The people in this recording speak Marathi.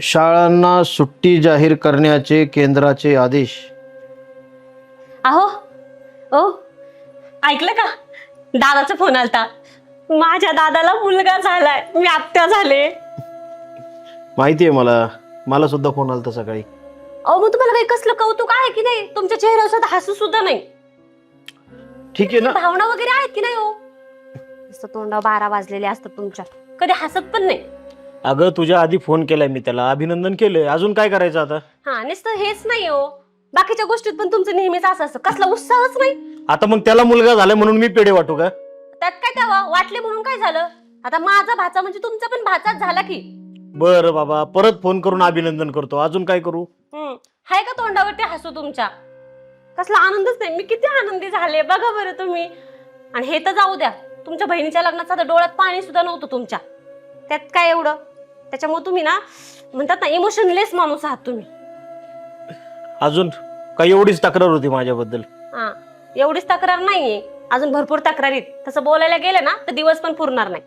शाळांना सुट्टी जाहीर करण्याचे केंद्राचे आदेश. अहो ओ ऐकलं का? दादाचा फोन आलता. माझ्या दादाला मुलगा झालाय, मी आत्या झाले. माहिती आहे मला, मला सुद्धा फोन आलता सकाळी. अहो मग तुम्हाला काही कसलं कौतुक आहे की नाही? तुमच्या चेहऱ्यावर सुद्धा हसू सुद्धा नाही. ठीक आहे ना. भावना वगैरे आहेत की नाही? हो नुसतं तोंडा 12 वाजलेले असतात तुमच्या, कधी हसत पण नाही. अगं तुझ्या आधी फोन केलाय मी, त्याला अभिनंदन केलंय, अजून काय करायचं आता? हा नुसतं हेच नाही हो, बाकीच्या गोष्टीत पण तुमचं नेहमीच असं असतं. कसला उत्साहच नाही. आता मग त्याला मुलगा झालाय म्हणून मी पेढे वाटू का? त्यात काय तेव्हा वाटले म्हणून काय झालं? आता माझा भाचा म्हणजे तुमचा पण भाचाच झाला की. बरं बाबा, परत फोन करून अभिनंदन करतो, अजून काय करू? हाय का तोंडावरती हसू तुमच्या? कसला आनंदच नाही. मी किती आनंदी झाले बघा बरं तुम्ही. आणि हे तर जाऊ द्या, तुमच्या बहिणीच्या लग्नाचा तर डोळ्यात पाणी सुद्धा नव्हतं तुमच्या. त्यात काय एवढं? त्याच्यामुळे तुम्ही ना म्हणतात ना इमोशनलेस माणूस आहात तुम्ही. अजून काही एवढीच तक्रार होती माझ्याबद्दल? हा एवढीच तक्रार नाहीये, अजून भरपूर तक्रारी. तसं बोलायला गेलं ना तर दिवस पण पुरणार नाही.